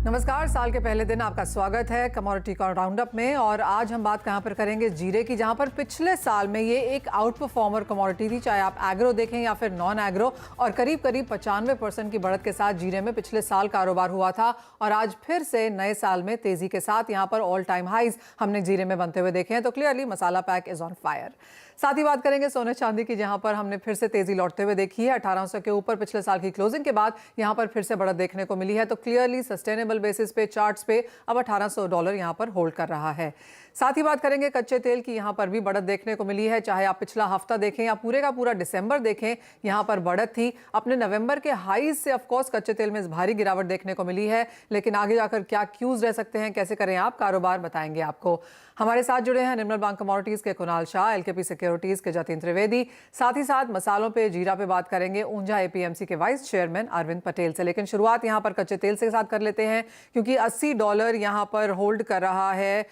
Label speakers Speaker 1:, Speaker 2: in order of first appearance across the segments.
Speaker 1: नमस्कार। साल के पहले दिन आपका स्वागत है कमोडिटी राउंडअप में। और आज हम बात कहां पर करेंगे? जीरे की, जहां पर पिछले साल में ये एक आउट परफॉर्मर कमोडिटी थी, चाहे आप एग्रो देखें या फिर नॉन एग्रो। और करीब करीब 95% की बढ़त के साथ जीरे में पिछले साल कारोबार हुआ था। और आज फिर से नए साल में तेजी के साथ यहां पर ऑल टाइम हाइज हमने जीरे में बनते हुए देखे हैं। तो clearly masala pack is on fire. साथ ही बात करेंगे सोने चांदी की, जहां पर हमने फिर से तेजी लौटते हुए देखी है। 1800 के ऊपर पिछले साल की क्लोजिंग के बाद यहां पर फिर से बढ़त देखने को मिली है। तो क्लियरली सस्टेनेबल बेसिस पे, चार्ट्स पे अब $1800 यहां पर होल्ड कर रहा है। साथ ही बात करेंगे कच्चे तेल की, यहां पर भी बढ़त देखने को मिली है। चाहे आप पिछला हफ्ता देखें या पूरे का पूरा दिसंबर देखें, यहां पर बढ़त थी। अपने नवंबर के हाईज से ऑफकोर्स कच्चे तेल में भारी गिरावट देखने को मिली है। लेकिन आगे जाकर क्या क्यूज रह सकते हैं, कैसे करें आप कारोबार, बताएंगे आपको। हमारे साथ जुड़े हैं निर्मल बैंक कमोडिटीज के कुणाल शाह, एलकेपी सिक्योरिटीज के जतिन त्रिवेदी। साथ ही साथ मसालों पे, जीरा पे बात करेंगे ऊंझा एपीएमसी के वाइस चेयरमैन अरविंद पटेल से। लेकिन शुरुआत यहां पर कच्चे तेल से साथ कर लेते हैं, क्योंकि $80 यहां पर होल्ड कर रहा है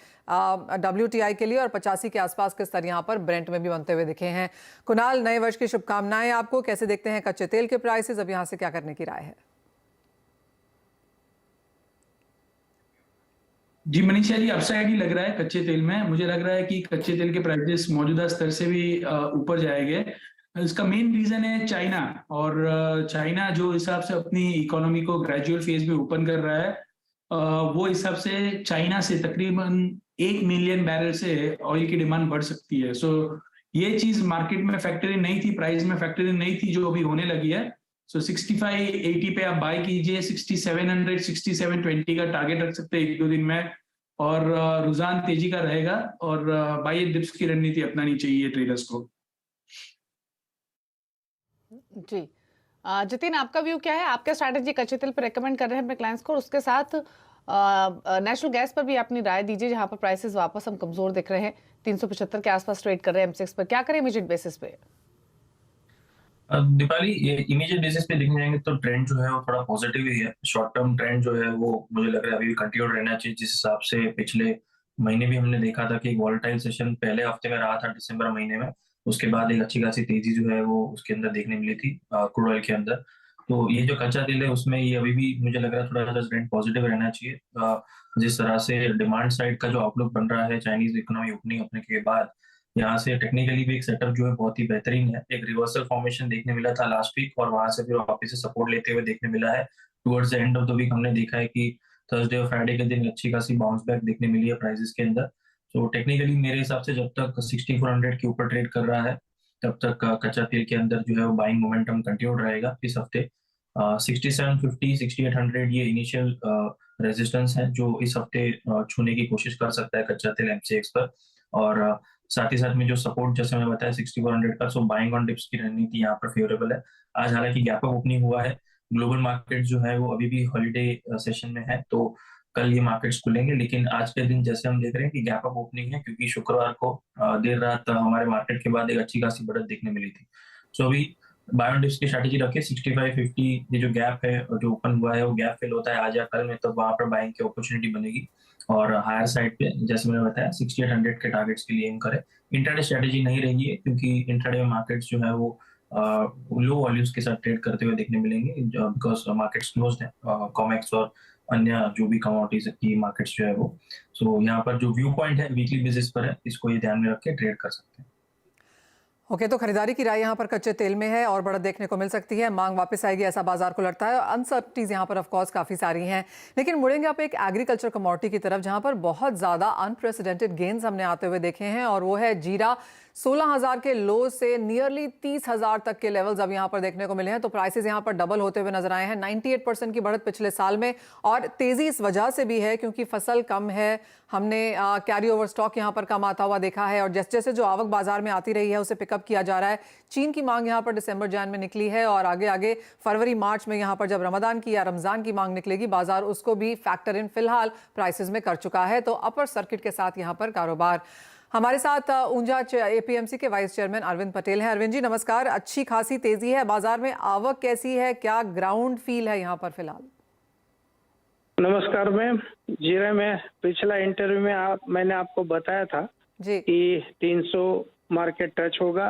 Speaker 1: WTI के लिए, और 85 के आसपास के स्तर यहां पर ब्रेंट में भी बनते हुए दिखे हैं। कुणाल, नए वर्ष की शुभकामनाएं आपको। कैसे देखते हैं कच्चे तेल के प्राइसेस? अब यहां से क्या करने की राय है?
Speaker 2: जी मनीषा जी, अपसाइड ही लग रहा है कच्चे तेल में। मुझे लग रहा है कि कच्चे तेल के प्राइसेस मौजूदा स्तर से भी ऊपर जाएंगे। इसका मेन रीजन है चाइना। और चाइना जो हिसाब से अपनी इकोनॉमी को ग्रेजुअल फेज में ओपन कर रहा है, वो हिसाब से चाइना से तकरीबन 1 मिलियन बैरल से ऑयल की डिमांड बढ़ सकती है। सो ये चीज मार्केट में फैक्टर इन नहीं थी, प्राइस में फैक्टर इन नहीं थी, जो अभी होने लगी है। सो 65-80 पे आप बाय कीजिए। 6700 6720 का टारगेट रख सकते हैं 1-2 दिन में। और रुझान तेजी का रहेगा, और बाय डिप्स की रणनीति अपनानी चाहिए ट्रेडर्स को।
Speaker 3: जी। जतिन, आपका व्यू क्या है? आपका स्ट्रैटेजी कच्चे तेल पर रेकमेंड कर रहे हैं अपने क्लाइंट्स को, और उसके साथ नेचुरल गैस पर भी अपनी राय दीजिए, जहां पर प्राइसेस वापस हम कमजोर दिख रहे हैं। 375 के आसपास ट्रेड कर रहे हैं M6 पर। क्या करें इमीडिएट बेसिस पे?
Speaker 4: दीपाली, ये इमीडिएट बेसिस पे देखने जाएंगे तो ट्रेंड जो है वो थोड़ा पॉजिटिव ही है। शॉर्ट टर्म ट्रेंड जो है वो मुझे लग रहा है अभी भी कंटिन्यू रहना चाहिए। जिस हिसाब से पिछले महीने भी हमने देखा था कि एक वॉलेटाइल सेशन पहले हफ्ते में रहा था दिसंबर महीने में, उसके बाद एक अच्छी खासी तेजी जो है वो उसके अंदर देखने मिली थी क्रूड ऑयल के अंदर। तो ये जो कच्चा तेल है उसमें ये अभी भी मुझे लग रहा है थोड़ा सा ट्रेंड पॉजिटिव रहना चाहिए। जिस तरह से डिमांड साइड का जो आउटलुक बन रहा है चाइनीज इकोनॉमी ओपनिंग अपने के बाद, यहाँ से टेक्निकली भी एक सेटअप जो है बहुत ही बेहतरीन है। एक रिवर्सल फॉर्मेशन देखने मिला था लास्ट वीक, और वहां से फिर वापस से सपोर्ट लेते हुए देखने मिला है। Towards the end of the week हमने देखा है कि थर्सडे और फ्राइडे के दिन अच्छी खासी बाउंस बैक देखने मिली है प्राइसेस के अंदर। तो टेक्निकली मेरे हिसाब से जब तक 6400 के ऊपर ट्रेड कर रहा है, तब तक कच्चा तेल के अंदर जो है वो बाइंग मोमेंटम कंटिन्यू रहेगा इस हफ्ते। 6750 6800 ये इनिशियल रेजिस्टेंस है जो इस हफ्ते छूने की कोशिश कर सकता है कच्चा तेल MCX पर। और साथ ही साथ में जो सपोर्ट जैसे मैंने बताया 6400 का, सो बाइंग ऑन डिप्स की रणनीति यहाँ पर फेवरेबल है। आज हालांकि गैप अप ओपनिंग हुआ है, ग्लोबल मार्केट जो है वो अभी भी हॉलीडे सेशन में है, तो कल ये मार्केट्स खुलेंगे। लेकिन आज के दिन जैसे हम देख रहे हैं कि गैप अप ओपनिंग है, क्योंकि शुक्रवार को देर रात हमारे मार्केट के बाद एक अच्छी खासी बढ़त देखने मिली थी। सो अभी बाय ऑन डिप्स की स्ट्रैटेजी रखे। 6550 ये जो गैप है जो ओपन हुआ है वो गैप फिल होता है आज या कल में, तो वहां पर बाइंग की अपॉर्चुनिटी बनेगी। और हायर साइड पे जैसे मैंने बताया 6800 के टारगेट्स के लिए एम करें। इंट्राडे स्ट्रेटेजी नहीं रहेगी है, क्योंकि इंट्राडे में मार्केट्स जो है वो लो वॉल्यूम्स के साथ ट्रेड करते हुए देखने मिलेंगे, बिकॉज मार्केट्स क्लोज्ड है कॉमेक्स और अन्य जो भी कमोडिटीज की मार्केट्स जो है वो। सो यहाँ पर जो व्यू पॉइंट है वीकली बेसिस पर है, इसको ये ध्यान में रख के ट्रेड कर सकते हैं।
Speaker 1: ओके, तो खरीदारी की राय यहाँ पर कच्चे तेल में है और बढ़त देखने को मिल सकती है। मांग वापस आएगी ऐसा बाजार को लगता है। अनसर्टिटीज यहाँ पर ऑफ कोर्स काफी सारी हैं। लेकिन मुड़ेंगे आप एक एग्रीकल्चर कमोडिटी की तरफ, जहाँ पर बहुत ज्यादा अनप्रेसिडेंटेड गेन्स हमने आते हुए देखे हैं, और वो है जीरा। 16,000 के लो से नियरली 30,000 तक के लेवल्स अब यहाँ पर देखने को मिले हैं। तो प्राइसेस यहाँ पर डबल होते हुए नजर आए हैं। 98% की बढ़त पिछले साल में, और तेजी इस वजह से भी है क्योंकि फसल कम है। हमने कैरी ओवर स्टॉक यहाँ पर कम आता हुआ देखा है, और जैसे जैसे जो आवक बाजार में आती रही है उसे पिकअप किया जा रहा है। चीन की मांग यहाँ पर दिसंबर जैन में निकली है, और आगे आगे फरवरी मार्च में यहाँ पर जब रमजान की या रमजान की मांग निकलेगी, बाजार उसको भी फैक्टर इन फिलहाल प्राइसेस में कर चुका है। तो अपर सर्किट के साथ यहाँ पर कारोबार। हमारे साथ ऊंझा एपीएमसी के वाइस चेयरमैन अरविंद पटेल हैं। अरविंद जी नमस्कार। अच्छी खासी तेजी है बाजार में, आवक कैसी है, क्या ग्राउंड फील है यहाँ पर फिलहाल?
Speaker 5: नमस्कार मैम। जीरा में पिछला इंटरव्यू में मैंने आपको बताया था
Speaker 1: जी
Speaker 5: कि 300 मार्केट टच होगा,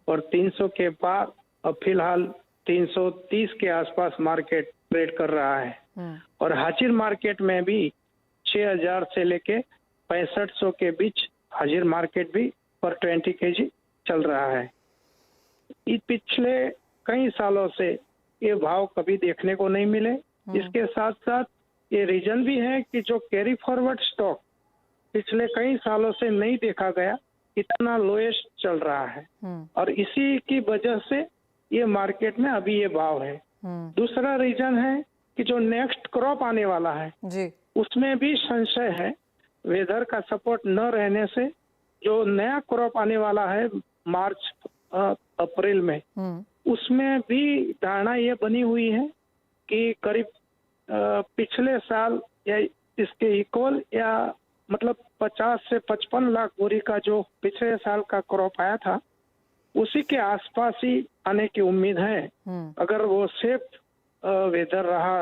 Speaker 5: और 300 के पार अब फिलहाल 330 के आसपास मार्केट ट्रेड कर रहा है और हाजिर मार्केट में भी 6000 से लेके 6500 के बीच हाजिर मार्केट भी पर 20 केजी चल रहा है। इस पिछले कई सालों से ये भाव कभी देखने को नहीं मिले। इसके साथ साथ ये रीजन भी है कि जो कैरी फॉरवर्ड स्टॉक पिछले कई सालों से नहीं देखा गया, इतना लोएस्ट चल रहा है और इसी की वजह से ये मार्केट में अभी ये भाव है। दूसरा रीजन है कि जो नेक्स्ट क्रॉप आने वाला है
Speaker 1: जी
Speaker 5: उसमें भी संशय है। वेदर का सपोर्ट न रहने से जो नया क्रॉप आने वाला है मार्च अप्रैल में, उसमें भी धारणा ये बनी हुई है कि करीब पिछले साल या इसके इक्वल या मतलब 50 से 55 लाख बोरी का जो पिछले साल का क्रॉप आया था उसी के आसपास ही आने की उम्मीद है, अगर वो सेफ वेदर रहा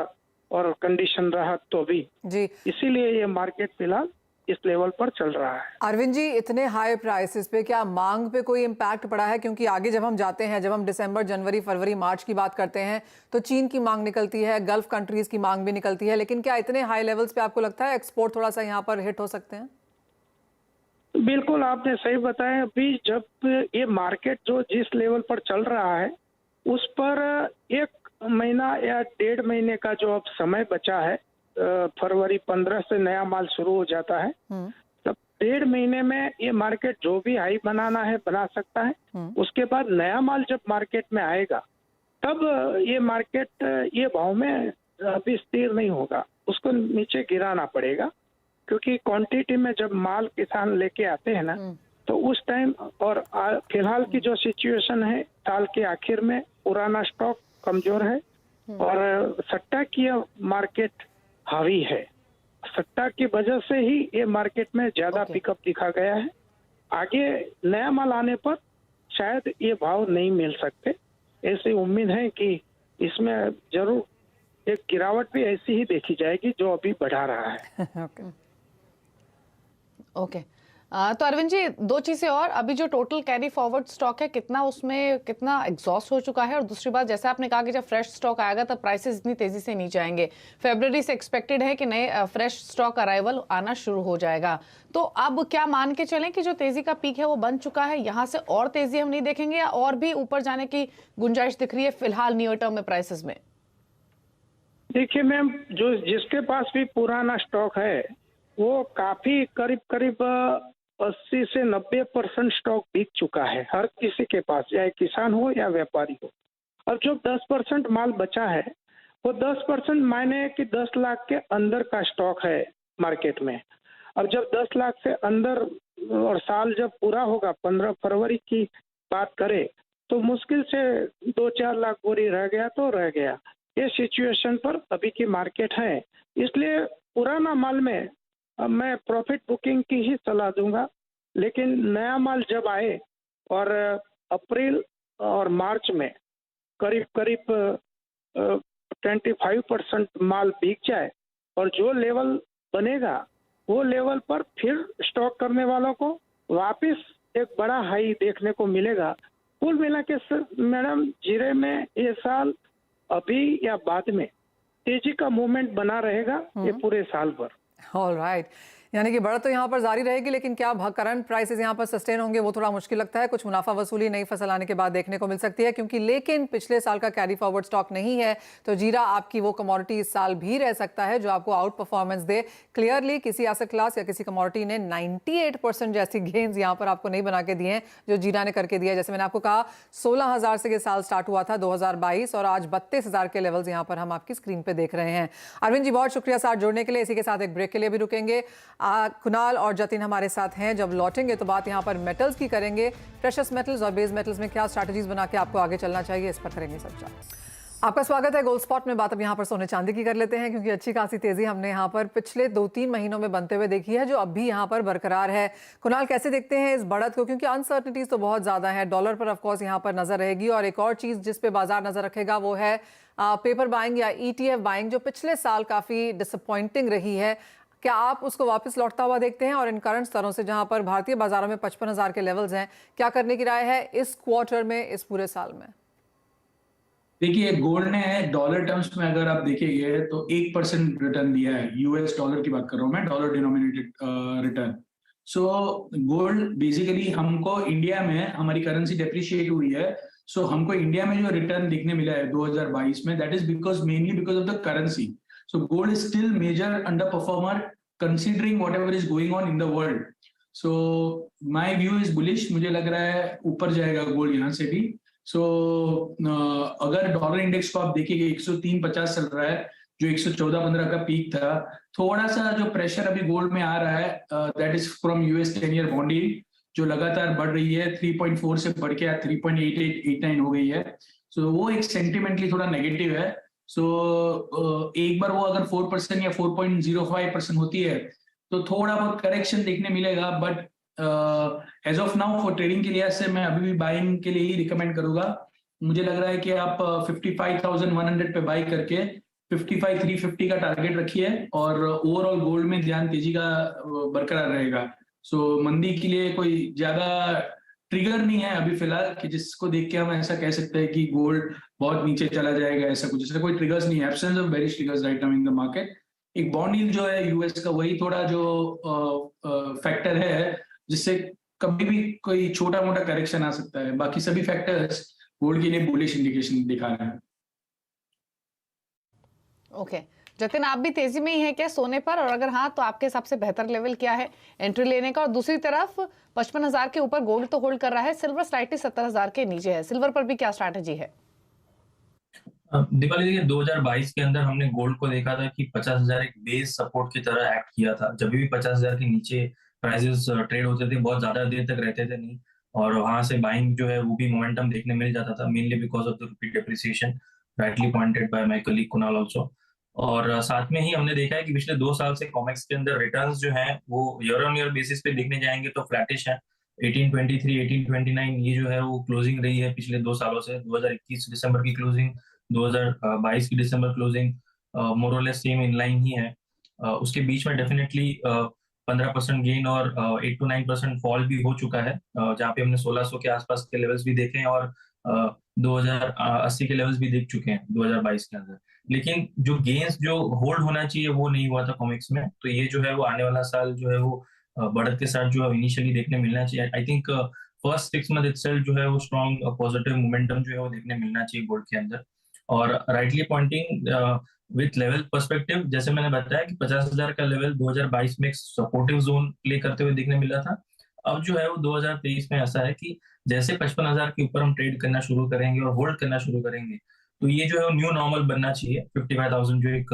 Speaker 5: और कंडीशन रहा तो भी।
Speaker 1: जी
Speaker 5: इसीलिए ये मार्केट फिलहाल इस लेवल पर चल रहा है।
Speaker 1: अरविंद जी, इतने हाई प्राइसेस पे क्या मांग पे कोई इम्पैक्ट पड़ा है? क्योंकि आगे जब हम जाते हैं, जब हम दिसंबर, जनवरी, फरवरी, मार्च की बात करते हैं तो चीन की मांग निकलती है, गल्फ कंट्रीज की मांग भी निकलती है, लेकिन क्या इतने हाई लेवल्स पे आपको लगता है एक्सपोर्ट थोड़ा सा यहाँ पर हिट हो सकते हैं?
Speaker 5: बिल्कुल आपने सही बताया। अभी जब ये मार्केट जो जिस लेवल पर चल रहा है उस पर 1 महीना या 1.5 महीने का जो अब समय बचा है, फरवरी 15 से नया माल शुरू हो जाता है, तब 1.5 महीने में ये मार्केट जो भी हाई बनाना है बना सकता है। उसके बाद नया माल जब मार्केट में आएगा तब ये मार्केट ये भाव में अभी स्थिर नहीं होगा, उसको नीचे गिराना पड़ेगा, क्योंकि क्वांटिटी में जब माल किसान लेके आते हैं ना तो उस टाइम और फिलहाल की जो सिचुएशन है साल के आखिर में पुराना स्टॉक कमजोर है और सट्टा की मार्केट हावी है। सट्टा की वजह से ही ये मार्केट में ज्यादा पिकअप दिखा गया है। आगे नया माल आने पर शायद ये भाव नहीं मिल सकते, ऐसी उम्मीद है कि इसमें जरूर एक गिरावट भी ऐसी ही देखी जाएगी जो अभी बढ़ा रहा है।
Speaker 3: ओके तो अरविंद जी, 2 चीजें और, अभी जो टोटल कैरी फॉरवर्ड स्टॉक है कितना उसमें कितना एग्जॉस्ट हो चुका है, और दूसरी बात जैसे आपने कहा कि जब फ्रेश स्टॉक आएगा तब प्राइसेस इतनी तेजी से नहीं जाएंगे, फरवरी से एक्सपेक्टेड है कि नए फ्रेश स्टॉक अराइवल आना शुरू हो जाएगा, तो अब क्या मान के चलें कि जो तेजी का पीक है वो बन चुका है, यहाँ से और तेजी हम नहीं देखेंगे या और भी ऊपर जाने की गुंजाइश दिख रही है फिलहाल नियर टर्म में प्राइसेस में?
Speaker 5: देखिए मैम, जो जिसके पास भी पुराना स्टॉक है वो काफी करीब 80 से 90% स्टॉक बिक चुका है हर किसी के पास, चाहे किसान हो या व्यापारी हो। और जो 10% माल बचा है वो 10% मायने कि 10 लाख के अंदर का स्टॉक है मार्केट में। अब जब 10 लाख से अंदर और साल जब पूरा होगा 15 फरवरी की बात करें तो मुश्किल से 2-4 लाख बोरी रह गया तो रह गया। ये सिचुएशन पर अभी की मार्केट है, इसलिए पुराना माल में मैं प्रॉफिट बुकिंग की ही सलाह दूंगा, लेकिन नया माल जब आए और अप्रैल और मार्च में करीब 25% माल बिक जाए और जो लेवल बनेगा वो लेवल पर फिर स्टॉक करने वालों को वापस एक बड़ा हाई देखने को मिलेगा। कुल मिला के मैडम, जीरे में ये साल अभी या बाद में तेजी का मूवमेंट बना रहेगा ये पूरे साल भर।
Speaker 1: ऑल राइट, यानी कि बढ़त तो यहाँ पर जारी रहेगी, लेकिन क्या करंट प्राइसेस यहाँ पर सस्टेन होंगे वो थोड़ा मुश्किल लगता है। कुछ मुनाफा वसूली नई फसल आने के बाद देखने को मिल सकती है, क्योंकि लेकिन पिछले साल का कैरी फॉरवर्ड स्टॉक नहीं है, तो जीरा आपकी वो कमोडिटी इस साल भी रह सकता है जो आपको आउट परफॉर्मेंस दे। क्लियरली किसी एसेट क्लास या किसी कमोडिटी ने 98% जैसी गेन्स यहाँ पर आपको नहीं बना के दिए हैं जो जीरा ने करके दिया है। जैसे मैंने आपको कहा 16,000 से ये साल स्टार्ट हुआ था 2022 और आज 32,000 के लेवल्स यहाँ पर हम आपकी स्क्रीन पे देख रहे हैं। अरविंद जी, बहुत शुक्रिया साथ जुड़ने के लिए। इसी के साथ एक ब्रेक के लिए भी रुकेंगे। कुणाल और जतिन हमारे साथ हैं। जब लौटेंगे तो बात यहाँ पर मेटल्स की करेंगे। प्रेशियस मेटल्स और बेस मेटल्स में क्या स्ट्रैटेजीज बना के आपको आगे चलना चाहिए, इस पर करेंगे चर्चा। आपका स्वागत है गोल्ड स्पॉट में। बात अब यहाँ पर सोने चांदी की कर लेते हैं, क्योंकि अच्छी खासी तेजी हमने यहाँ पर पिछले 2-3 महीनों में बनते हुए देखी है, जो अब भी यहाँ पर बरकरार है। कुणाल, कैसे देखते हैं इस बढ़त को, क्योंकि अनसर्टनिटीज तो बहुत ज्यादा है। डॉलर पर ऑफकोर्स यहाँ पर नजर रहेगी, और एक और चीज जिस पे बाजार नजर रखेगा वो है पेपर बाइंग या ETF बाइंग, जो पिछले साल काफी डिसअपॉइंटिंग रही है। क्या आप उसको वापस लौटता हुआ देखते हैं, और इन करंट स्तरों से जहां पर भारतीय बाजारों में 55,000 के लेवल्स हैं, क्या करने की राय है इस क्वार्टर में, इस पूरे साल में?
Speaker 2: देखिए गोल्ड ने डॉलर टर्म्स में अगर आप देखेंगे तो 1% रिटर्न दिया है, यूएस डॉलर की बात कर रहा हूँ मैं, dollar denominated return. So gold basically हमको इंडिया में हमारी करेंसी डेप्रिशिएट हुई है, सो हमको इंडिया में जो रिटर्न दिखने मिला है 2022 में, that is because mainly because of the currency. So gold is still major under performer considering whatever is going on in the world. So my view is bullish, मुझे लग रहा है ऊपर जाएगा गोल्ड यहाँ से भी। सो अगर डॉलर इंडेक्स को आप देखिए 103.50 चल रहा है, जो 114.15 का पीक था। थोड़ा सा जो प्रेशर अभी गोल्ड में आ रहा है that is from US 10 year bond yield, जो लगातार बढ़ रही है, 3.4 से बढ़ के 3.8889 हो गई है। सो वो एक सेंटिमेंटली थोड़ा नेगेटिव है। सो एक बार वो अगर 4% या 4.05% होती है तो थोड़ा बहुत करेक्शन देखने मिलेगा, but as of now for trading के लिहाज से मैं अभी भी बाइंग के लिए ही रिकमेंड करूंगा। मुझे लग रहा है कि आप 55,100 पे बाई करके 55,350 का टारगेट रखिए, और ओवरऑल गोल्ड में ध्यान तेजी का बरकरार रहेगा। सो मंदी के लिए कोई ज्यादा ट्रिगर नहीं है अभी फिलहाल कि जिसको देख के हम ऐसा कह सकते हैं कि गोल्ड बहुत नीचे चला जाएगा, ऐसा कुछ, ऐसा कोई ट्रिगर्स नहीं है। Absence of bearish triggers right now in the market. एक बॉन्ड यील्ड जो है यूएस का, वही थोड़ा जो फैक्टर है जिससे कभी भी कोई छोटा मोटा करेक्शन आ सकता है। बाकी सभी फैक्टर्स गोल्ड के लिए बुलिश इंडिकेशन दिखा रहे हैं।
Speaker 3: ओके जतिन, आप भी तेजी में ही है क्या सोने पर, और अगर हाँ तो आपके हिसाब से बेहतर लेवल क्या है एंट्री लेने का? और दूसरी तरफ 55,000 के ऊपर गोल्ड तो होल्ड कर रहा है, सिल्वर स्लाइटली 70,000 के नीचे है, सिल्वर पर भी क्या स्ट्रैटेजी है?
Speaker 4: दीपाली देखिए 2022 के अंदर हमने गोल्ड को देखा था कि 50,000 एक बेस सपोर्ट की तरह एक्ट किया था। जब भी 50,000 के नीचे प्राइसेस ट्रेड होते थे, बहुत ज्यादा देर तक रहते थे नहीं, और वहां से बाइंग जो है वो भी मोमेंटम देखने मिल जाता था, mainly because of the rupee depreciation, rightly pointed bye my colleague Kunal also. और साथ में ही हमने देखा है कि पिछले 2 साल से कॉमेक्स के अंदर रिटर्न्स जो हैं वो ईयर ऑन ईयर बेसिस पे देखने जाएंगे तो फ्लैटिश है। 1823, 1829 ये जो है वो क्लोजिंग रही है पिछले 2 सालों से। 2021 दिसंबर की क्लोजिंग, 2022 की दिसंबर क्लोजिंग मोर और लेस सेम इनलाइन ही है। उसके बीच में डेफिनेटली 15% गेन और 8 to 9% फॉल भी हो चुका है, जहाँ पे हमने 1600 के आसपास के लेवल्स भी देखे हैं और 2080 के लेवल्स भी देख चुके हैं 2022 के अंदर। लेकिन जो गेन्स जो होल्ड होना चाहिए वो नहीं हुआ था कॉमिक्स में, तो ये जो है वो आने वाला साल जो है वो बढ़त के साथ जो है इनिशियली देखने मिलना चाहिए। I think first 6 month itself जो है वो स्ट्रॉन्ग पॉजिटिव मोमेंटम जो है वो देखने मिलना चाहिए गोल्ड के अंदर। और rightly pointing with level perspective, जैसे मैंने बताया कि 50,000 का लेवल 2022 में एक सपोर्टिव जोन प्ले करते हुए दिखने मिला था। अब जो है वो 2023 में ऐसा है कि जैसे 55,000 के ऊपर हम ट्रेड करना शुरू करेंगे और होल्ड करना शुरू करेंगे, तो ये जो है वो न्यू नॉर्मल बनना चाहिए। 55,000 जो एक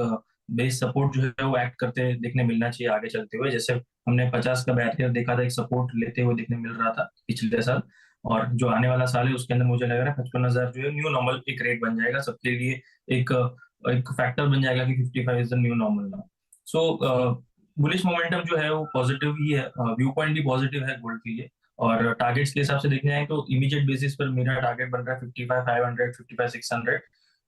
Speaker 4: बेस सपोर्ट जो है वो एक्ट करते दिखने मिलना चाहिए आगे चलते हुए, जैसे हमने 50 का बैरियर देखा था, एक सपोर्ट लेते हुए दिखने मिल रहा था पिछले साल। और जो आने वाला साल है उसके अंदर मुझे लग रहा है 55,000 जो है न्यू नॉर्मल एक रेट बन जाएगा सबके लिए, एक फैक्टर बन जाएगा कि 55 is the new normal now. So bullish momentum जो है वो पॉजिटिव ही है, व्यू पॉइंट भी पॉजिटिव है गोल्ड के लिए। और टारगेट्स के हिसाब से देखने जाए तो इमीडिएट बेसिस पर मेरा टारगेट बन रहा है 55,500, 55,600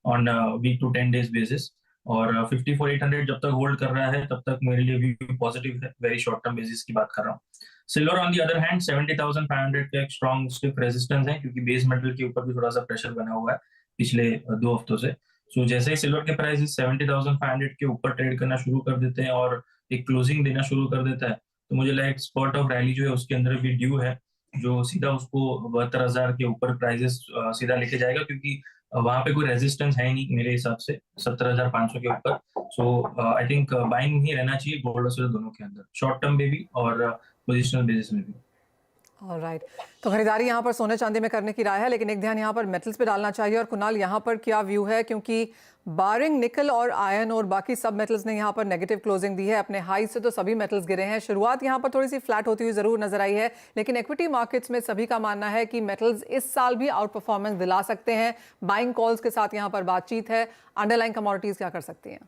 Speaker 4: on week to 10 days basis, और 54,800 जब तक होल्ड कर रहा है तब तक मेरे लिए व्यू पॉजिटिव है, वेरी शॉर्ट टर्म बेसिस की बात कर रहा हूँ। Silver on the other hand 70,500 का एक स्ट्रॉन्ग स्टिफ रेजिस्टेंस है, क्योंकि बेस मेटल के ऊपर भी थोड़ा सा प्रेशर बना हुआ है पिछले 2 हफ्तों से। सो जैसे ही सिल्वर के प्राइस 70,500 के ऊपर ट्रेड करना शुरू कर देते हैं और एक क्लोजिंग देना शुरू कर देता है, तो मुझे लगा एक स्पॉट ऑफ रैली जो है उसके अंदर भी ड्यू है, जो सीधा उसको 72,000 के ऊपर प्राइसेस सीधा लेके जाएगा, क्योंकि वहां पे कोई रेजिस्टेंस है नहीं मेरे हिसाब से 17,500 के ऊपर। सो आई थिंक बाइंग ही रहना चाहिए गोल्ड और सिल्वर दोनों के अंदर, शॉर्ट टर्म में भी और पोजिशनल बेसिस में भी।
Speaker 1: ऑलराइट, तो खरीदारी यहाँ पर सोने चांदी में करने की राय है, लेकिन एक ध्यान यहाँ पर मेटल्स पे डालना चाहिए। और कुणाल, यहाँ पर क्या व्यू है, क्योंकि बारिंग निकल और आयरन और बाकी सब मेटल्स ने यहाँ पर नेगेटिव क्लोजिंग दी है। अपने हाई से तो सभी मेटल्स गिरे हैं। शुरुआत यहाँ पर थोड़ी सी फ्लैट होती हुई जरूर नजर आई है, लेकिन इक्विटी मार्केट्स में सभी का मानना है कि मेटल्स इस साल भी आउट परफॉर्मेंस दिला सकते हैं। बाइंग कॉल्स के साथ यहाँ पर बातचीत है। अंडरलाइन कमोडिटीज क्या कर सकती हैं?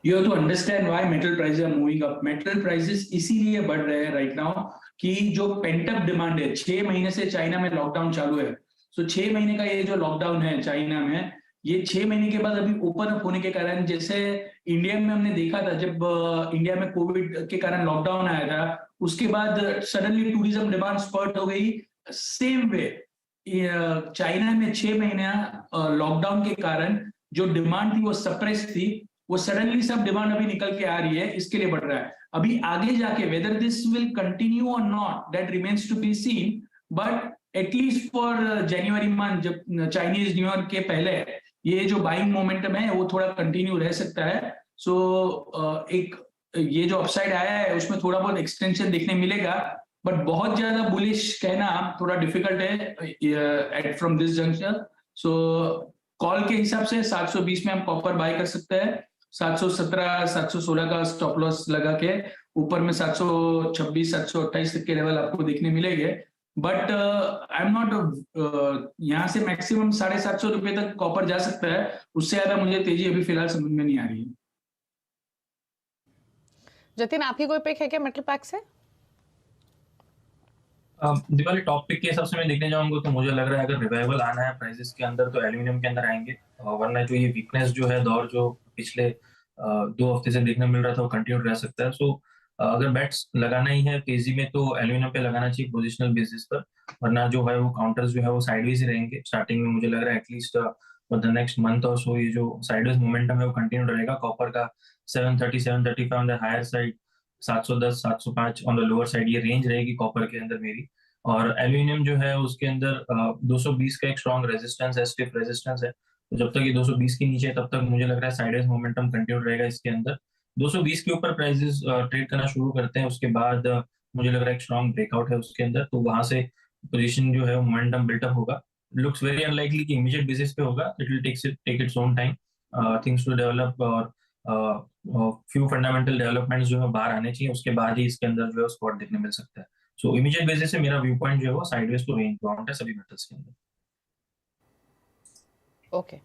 Speaker 2: You have to understand why metal prices are moving up. Metal prices इसीलिए बढ़ रहे हैं right now कि जो पेंटअप डिमांड है, 6 महीने से चाइना में लॉकडाउन चालू है। सो 6 महीने का ये जो लॉकडाउन है चाइना में, ये 6 महीने के बाद अभी ओपन अप होने के कारण, जैसे इंडिया में हमने देखा था जब इंडिया में कोविड के कारण लॉकडाउन आया था, उसके बाद सडनली टूरिज्म डिमांड स्पर्ट हो गई। सेम वे चाइना में 6 महीना लॉकडाउन के कारण जो डिमांड थी वो सप्रेस थी, वो सडनली सब डिमांड अभी निकल के आ रही है, इसके लिए बढ़ रहा है। अभी आगे जाके वेदर दिस विल कंटिन्यू और not, that remains to be seen, but at least for January month, जब चाइनीज न्यू ईयर के पहले ये जो बाइंग मोमेंटम है वो थोड़ा कंटिन्यू रह सकता है। सो एक ये जो अपसाइड आया है उसमें थोड़ा बहुत एक्सटेंशन देखने मिलेगा, बट बहुत ज्यादा बुलिश कहना थोड़ा डिफिकल्ट है from this junction. So call के हिसाब से 720 में हम कॉपर बाय कर सकते हैं, 717 716 का स्टॉप लॉस लगा के ऊपर में 726 728 तक के लेवल आपको देखने मिलेंगे। बट आई एम नॉट, यहाँ से मैक्सिमम 750 रुपए तक कॉपर जा सकता है, उससे ज्यादा मुझे तेजी अभी फिलहाल समझ में नहीं आ रही है।
Speaker 3: जतिन, आपकी कोई पिक है क्या मेटल पैक से?
Speaker 4: दिवाली टॉप पिक के हिसाब से मैं देखने जाऊंगा तो मुझे लग रहा है अगर रिवाइवल आना है प्राइसेस के अंदर तो एल्यूमिनियम के अंदर आएंगे, वरना जो ये वीकनेस जो है दौर जो पिछले 2 हफ्ते से देखने मिल रहा था वो कंटिन्यू रह सकता है। सो अगर बेट्स लगाना ही है तेजी में तो एल्यूमिनियम पे लगाना चाहिए पोजिशनल बेसिस पर, वरना जो है वो काउंटर्स जो है वो साइडवेज ही रहेंगे। स्टार्टिंग में मुझे लग रहा है at least for the next month और सो ये जो साइडवेज मोमेंटम है वो कंटिन्यू रहेगा। कॉपर का 730 735 on the higher side, 710 705 on the lower side, ये रेंज रहेगी कॉपर के अंदर मेरी। और एल्यूमिनियम जो है उसके अंदर 220 का एक स्ट्रॉन्ग रेजिस्टेंस है, स्टिफ रेजिस्टेंस है, तो जब तक ये 220 के नीचे है तब तक मुझे लग रहा है साइडवेज मोमेंटम कंटिन्यू रहेगा इसके अंदर। 220 के ऊपर प्राइसेस ट्रेड करना शुरू करते हैं उसके बाद मुझे लग रहा है एक स्ट्रॉन्ग ब्रेकआउट है उसके अंदर, तो वहां से पोजीशन जो है मोमेंटम बिल्टअप होगा। लुक्स वेरी अनलाइकली कि इमीडिएट बेसिस पे होगा, it will take its own time things to develop, और फ्यू फंडामेंटल डेवलपमेंट्स जो है बाहर आने चाहिए, उसके बाद ही इसके अंदर जो है स्पॉट देखने मिल सकता है। सो इमीडिएट बेसिस से मेरा व्यू पॉइंट जो है वो साइडवेज टू रेंज बाउंड है सभी मेटल्स के अंदर।
Speaker 3: ओके,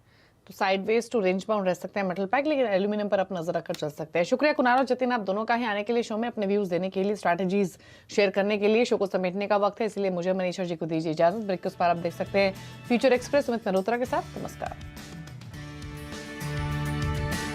Speaker 3: तो साइडवेज टू रेंज बाउंड रह सकते हैं मेटल पैक, लेकिन एल्यूमिनियम पर आप नजर रखकर चल सकते हैं। शुक्रिया कुणाल और जतिन, आप दोनों का ही आने के लिए शो में अपने व्यूज देने के लिए, स्ट्रैटेजीज शेयर करने के लिए। शो को समेटने का वक्त है, इसलिए मुझे मनीषा जी को दीजिए इजाजत। ब्रेक के उस पार आप देख सकते हैं फ्यूचर एक्सप्रेस सुमित मल्होत्रा के साथ। नमस्कार।